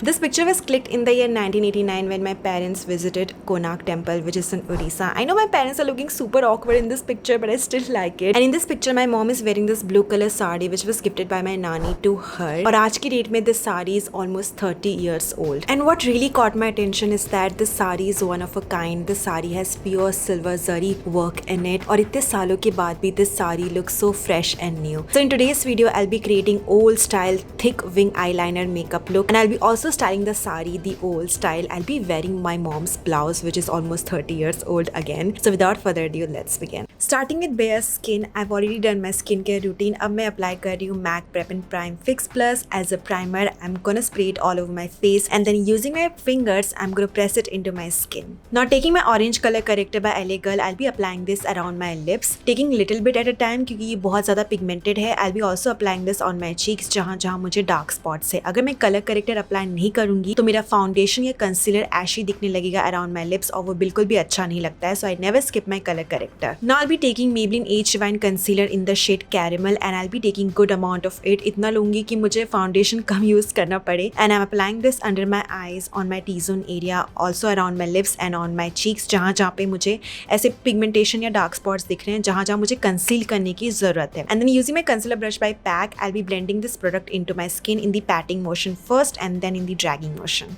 This picture was clicked in the year 1989 when my parents visited Konark Temple, which is in Odisha. I know my parents are looking super awkward in this picture, but I still like it. And in this picture, my mom is wearing this blue color sari, which was gifted by my nani to her. और आज की date में this sari is almost 30 years old. And what really caught my attention is that this sari is one of a kind. This sari has pure silver zari work in it. और इतने सालों के बाद भी this sari looks so fresh and new. So in today's video, I'll be creating old style thick wing eyeliner makeup look, and I'll be also styling the sari the old style. I'll be wearing my mom's blouse, which is almost 30 years old again. So without further ado, let's begin. Starting with bare skin, I've already done my skincare routine. अब मैं apply कर रही हूँ MAC Prep and Prime Fix Plus as a primer. I'm gonna spray it all over my face, and then using my fingers, I'm gonna press it into my skin. Now taking my orange color corrector by LA Girl, I'll be applying this around my lips, taking little bit at a time क्योंकि ये बहुत ज़्यादा pigmented है. I'll be also applying this on my cheeks जहाँ मुझे dark spots है. अगर मैं color corrector apply नहीं करूँगी तो मेरा फाउंडेशन या कंसीलर ऐशी दिखने लगेगा अराउंड माई लिप्स और वो बिल्कुल भी अच्छा नहीं लगता है. So I never skip my colour corrector. Now I be taking Maybelline Age Divine concealer in the shade caramel and I be taking good amount of it. इतना लूंगी कि मुझे फाउंडेशन कम यूज करना पड़े. And I am applying this under my eyes, on my T zone area, also around my lips and on my cheeks जहाँ पे मुझे ऐसे पिगमेंटेशन या डार्क स्पॉट्स दिख रहे हैं, जहाँ मुझे कंसील करने की जरूरत है. And then using my concealer brush by Pac, I be blending this product into my skin in the patting motion first and then in the dragging motion.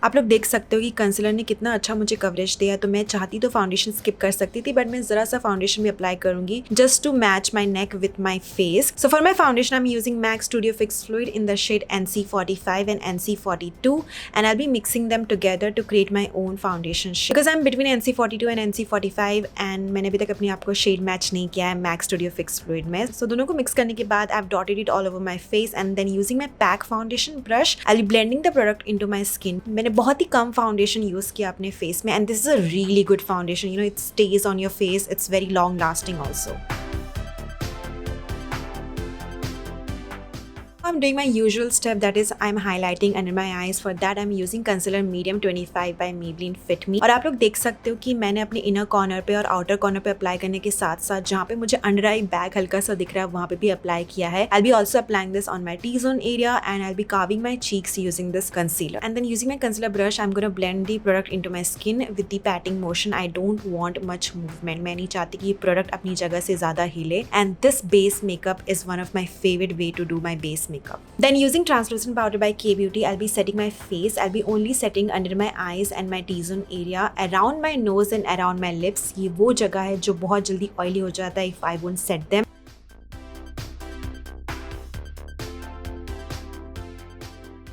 आप लोग देख सकते हो कि कंसीलर ने कितना अच्छा मुझे कवरेज दिया. तो मैं चाहती तो फाउंडेशन स्किप कर सकती थी, बट मैं जरा सा फाउंडेशन भी अप्लाई करूंगी just to match my neck with my face. So for my foundation I am using MAC Studio Fix Fluid in the shade NC45 and NC42, and I'll be mixing them together to create my own foundation shade. Because I'm between NC42 and NC45 and मैंने अभी तक अपने आप को shade match नहीं किया है MAC Studio Fix Fluid में. So दोनों को मिक्स करने के बाद I've dotted it all over my face, and then using my PAC foundation brush, I'll be blending the product into my skin. मैंने बहुत ही कम फाउंडेशन यूज किया अपने फेस में, and this is a really good foundation. You know, it stage on your face, it's very long lasting also. I'm doing my usual step, that is I'm highlighting under my eyes. For that I'm using concealer medium 25 by Maybelline Fit Me. और आप लोग देख सकते हो कि मैंने अपने inner corner पे और आउटर कॉर्नर पे अप्लाई करने के साथ साथ जहाँ पे मुझे अंडर आई बैग हल्का सा दिख रहा है वहाँ पे भी अप्लाई किया है. I'll be also applying this on my T-zone area, and I'll be carving my cheeks using this concealer. And then using my concealer brush, I'm gonna blend the product into my skin with the patting motion. I don't want much movement. मैं नहीं चाहती कि ये product अपनी जगह से ज़्यादा हिले. And this base makeup is one of my favorite way to do my base makeup. Then using translucent powder by K Beauty, I'll be setting my face. I'll be only setting under my eyes and my T-zone area, around my nose and around my lips. ये वो जगह है जो बहुत जल्दी oily हो जाता है if I won't set them.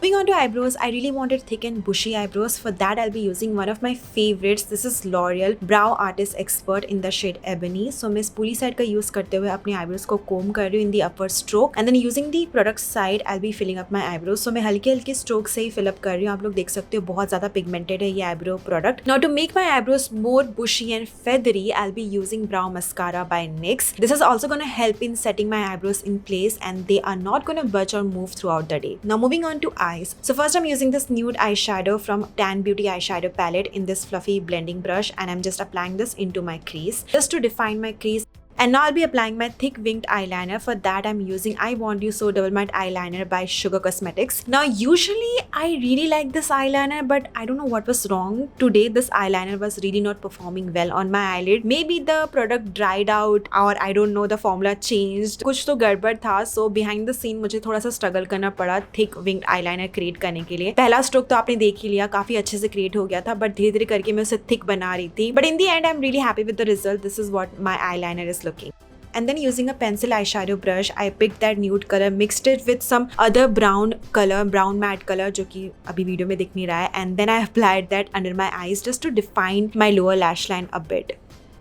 Moving on to eyebrows, I really wanted thick and bushy eyebrows. For that, I'll be using one of my favorites. This is L'Oreal Brow Artist Expert in the shade Ebony. So मैं इस पूरी side का use करते हुए अपने eyebrows को comb कर रही हूँ in the upper stroke, and then using the product side, I'll be filling up my eyebrows. So मैं हल्के हल्के स्ट्रोक से ही fill up कर रही हूँ. आप लोग देख सकते हो बहुत ज़्यादा pigmented है ये eyebrow product. Now to make my eyebrows more bushy and feathery, I'll be using Brow Mascara by NYX. This is also gonna help in setting my eyebrows in place, and they are not gonna budge or move throughout the day. Now moving on to eyes. So first I'm using this nude eyeshadow from Tan Beauty eyeshadow palette in this fluffy blending brush, and I'm just applying this into my crease just to define my crease. And now I'll be applying my thick winged eyeliner. For that I'm using I Want You So Double Matte Eyeliner by Sugar Cosmetics. Now usually I really like this eyeliner, but I don't know what was wrong. Today this eyeliner was really not performing well on my eyelid. Maybe the product dried out, or I don't know, the formula changed. कुछ तो गड़बड़ था. So behind the scene मुझे थोड़ा सा struggle करना पड़ा thick winged eyeliner create करने के लिए. पहला stroke तो आपने देख ही लिया, काफी अच्छे से create हो गया था, but धीरे धीरे करके मैं उसे thick बना रही थी. But in the end I'm really happy with the result. This is what my eyeliner is looking. And then using a pencil eyeshadow brush, I picked that nude color, mixed it with some other brown color, brown matte color, जो कि अभी video में दिख नहीं रहा है, and then I applied that under my eyes just to define my lower lash line a bit.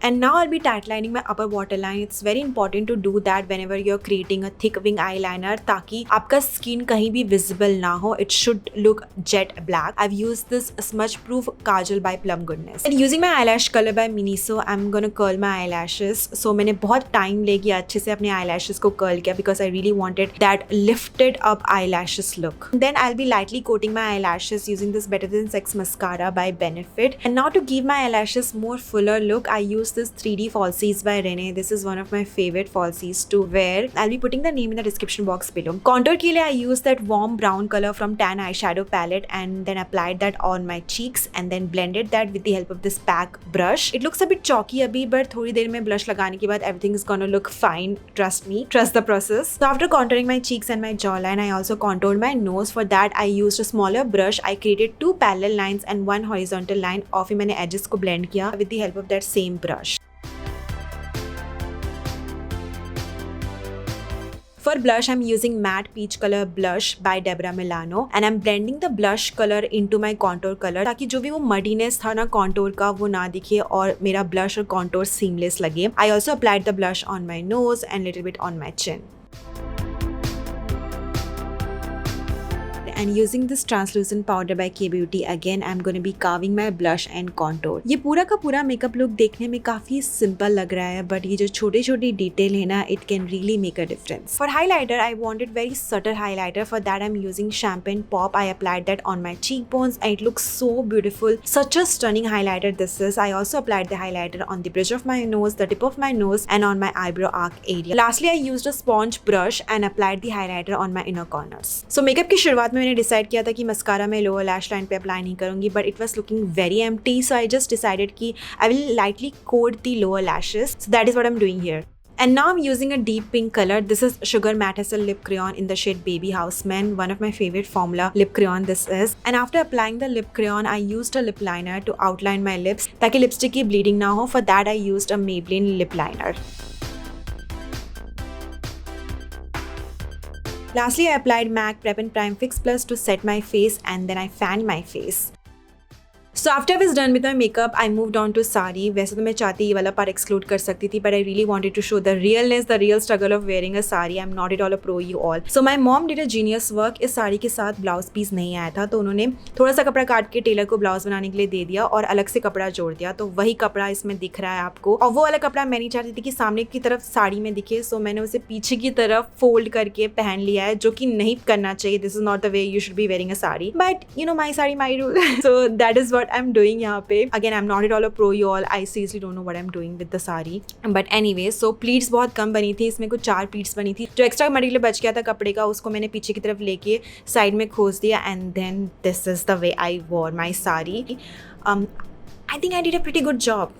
And now I'll be tightlining my upper waterline. It's very important to do that whenever you're creating a thick wing eyeliner, ताकि आपका skin कहीं भी visible ना हो. It should look jet black. I've used this smudge proof kajal by Plum Goodness. And using my eyelash color by Miniso, I'm gonna curl my eyelashes. So मैंने बहुत time लेके अच्छे से अपने eyelashes को curl किया because I really wanted that lifted up eyelashes look. Then I'll be lightly coating my eyelashes using this Better Than Sex mascara by Benefit. And now to give my eyelashes more fuller look, I use use this 3D falsies by Rene. This is one of my favorite falsies to wear. I'll be putting the name in the description box below. Contour ke liye I used that warm brown color from Tan eyeshadow palette and then applied that on my cheeks and then blended that with the help of this pack brush. It looks a bit chalky abhi, but थोड़ी देर में blush लगाने के बाद everything is gonna look fine. Trust me. Trust the process. So after contouring my cheeks and my jawline, I also contoured my nose. For that I used a smaller brush. I created 2 parallel lines and 1 horizontal line. और फिर मैंने edges को blend किया with the help of that same brush. For blush, I'm using matte peach color blush by Deborah Milano and I'm blending the blush color into my contour color ताकि जो भी वो muddiness था ना contour का वो ना दिखे और मेरा blush और contour seamless लगे. I also applied the blush on my nose and little bit on my chin. And using this translucent powder by K Beauty, again I'm going to be carving my blush and contour. ये पूरा का पूरा makeup look देखने में काफी simple लग रहा है, बट ये जो छोटे छोटे डिटेल है ना, it can really make a difference. For highlighter, I wanted very subtle highlighter. For that I'm using Champagne Pop. I applied that on my cheekbones and it looks so beautiful. Such a stunning highlighter this is. I also applied the highlighter on the bridge of my nose, the tip of my nose and on my eyebrow arc area. Lastly, I used a sponge brush and applied the highlighter on my inner corners. So makeup की शुरुआत में मैंने decide किया था कि mascara मैं lower lash line पे apply नहीं करूंगी, but it was looking very empty, so I just decided कि I will lightly coat the lower lashes. So that is what I am doing here. And now I'm using a deep pink color. This is Sugar Matte Hassel Lip Crayon in the shade Baby Houseman. One of my favorite formula lip crayon this is. And after applying the lip crayon, I used a lip liner to outline my lips ताकि lipstick की bleeding ना हो. For that I used a Maybelline lip liner. Lastly, I applied MAC Prep and Prime Fix Plus to set my face and then I fanned my face. So after I was done with my makeup, I moved on to sari. वैसे तो मैं चाहती ये वाला part exclude कर सकती थी, but I really wanted to show the realness, the real struggle of wearing a sari. I'm not at all a pro you all. So my mom did a genius work. इस साड़ी के साथ blouse piece नहीं आया था, तो उन्होंने थोड़ा सा कपड़ा काट के टेलर को ब्लाउज बनाने के लिए दे दिया और अलग से कपड़ा जोड़ दिया. तो वही कपड़ा इसमें दिख रहा है आपको, और वो वाला कपड़ा मैं नहीं चाहती थी कि सामने की तरफ साड़ी में दिखे, सो मैंने उसे पीछे की तरफ फोल्ड करके पहन लिया है, जो कि नहीं करना चाहिए. This is not the way you should be wearing a sari, but you know my sari my rule. So that is what I am doing यहाँ पे. Again I am not at all a pro you all. I seriously don't know what I am doing with the sari, but anyway. So pleats बहुत कम बनी थी, इसमें कुछ 4 pleats बनी थी. जो एक्स्ट्रा मटेरियल बच गया था कपड़े का, उसको मैंने पीछे की तरफ लेके साइड में खोस दिया and then this is the way I wore my sari. I think I did a pretty good job.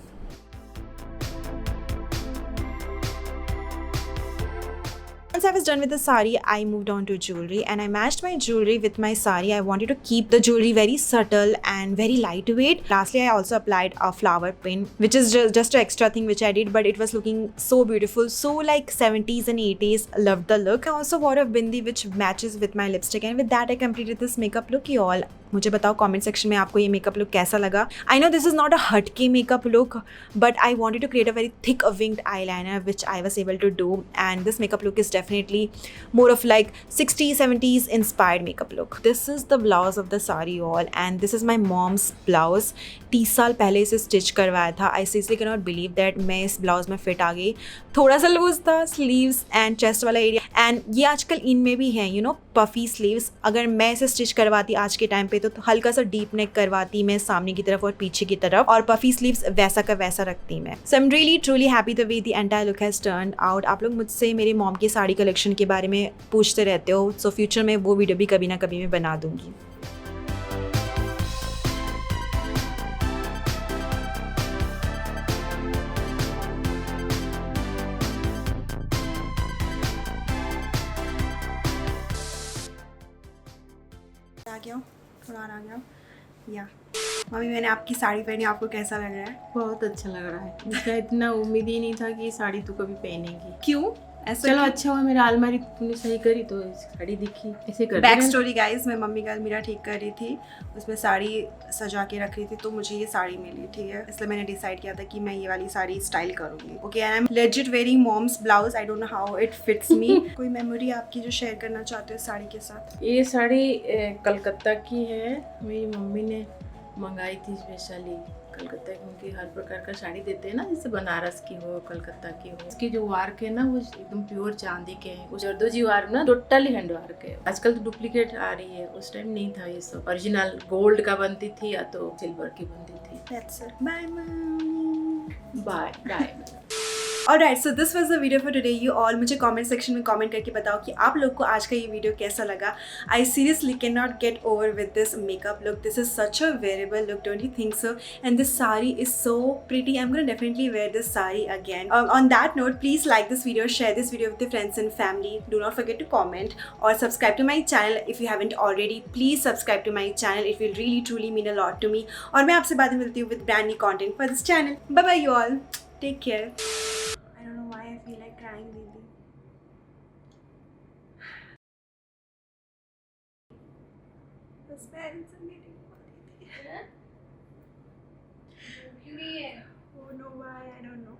Once I was done with the sari, I moved on to jewelry and I matched my jewelry with my sari. I wanted to keep the jewelry very subtle and very lightweight. Lastly, I also applied a flower pin, which is just an extra thing which I did, but it was looking so beautiful, so like 70s and 80s. Loved the look. I also wore a bindi which matches with my lipstick, and with that I completed this makeup look you all. मुझे बताओ comment section में आपको ये makeup look कैसा लगा. I know this is not a हटके makeup look, but I wanted to create a very thick winged eyeliner which I was able to do, and this makeup look is definitely more of like 60s 70s inspired makeup look. This is the blouse of the sari all, and this is my mom's blouse. 30 साल पहले इसे stitch करवाया था. I seriously can not believe that मैं इस blouse में fit आ गई. थोड़ा सा लूज था स्लीव्स एंड चेस्ट वाला एरिया, एंड ये आजकल इन में भी है यू नो पफी स्लीव्स. अगर मैं इसे स्टिच करवाती आज के टाइम पे तो हल्का सा डीप नेक करवाती मैं सामने की तरफ और पीछे की तरफ, और पफी स्लीव्स वैसा का वैसा रखती मैं. So I am really truly happy the way the entire look has turned out. आप लोग मुझसे मेरी मॉम की साड़ी कलेक्शन के बारे में पूछते रहते हो, सो फ्यूचर में वो वीडियो भी कभी ना कभी मैं बना दूंगी. आ गया थोड़ा आ गया या मम्मी, मैंने आपकी साड़ी पहनी, आपको कैसा लग रहा है? बहुत अच्छा लग रहा है. मुझे इतना उम्मीद ही नहीं था कि ये साड़ी तू कभी पहनेगी. क्यों ऐसा? चलो अच्छा हुआ मेरा अलमारी तूने सही करी तो साड़ी दिखी. ऐसे कर बैक स्टोरी गाइस, मैं मम्मी का अलमीरा ठीक कर रही थी, उसमें साड़ी सजा के रख रही थी, तो मुझे ये साड़ी मिली. ठीक है, इसलिए मैंने डिसाइड किया था कि मैं ये वाली साड़ी स्टाइल करूंगी. Okay, I am legit wearing mom's blouse. I don't know how it fits me. कोई मेमोरी आपकी जो शेयर करना चाहते हो साड़ी के साथ? ये साड़ी कलकत्ता की है. मेरी मम्मी ने मंगाई थी स्पेशली कलकत्ता, क्योंकि हर प्रकार का साड़ी देते हैं ना, जैसे बनारस की हो, कलकत्ता की हो. इसके जो वर्क है ना वो एकदम प्योर चांदी के हैं. वो जरदोजी वर्क ना टोटली हैंड वर्क है. आजकल तो डुप्लीकेट आ रही है, उस टाइम नहीं था ये सब. ओरिजिनल गोल्ड का बनती थी या तो सिल्वर की बनती थी. That's it. Bye mom. Bye bye. Alright, so this was the video for today. You all मुझे comment section में comment करके बताओ कि आप लोग को आज का ये video कैसा लगा. I seriously cannot get over with this makeup look. This is such a wearable look, don't you think so? And this sari is so pretty. I'm gonna definitely wear this sari again. On that note, please like this video, share this video with your friends and family. Do not forget to comment or subscribe to my channel if you haven't already. Please subscribe to my channel. It will really truly mean a lot to me. और मैं आपसे बाद में मिलती हूँ with brand new content for this channel. Bye bye you all. Take care. I don't know why I feel like crying, Didi. बस parents are meeting for Didi. Oh no, why? I don't know.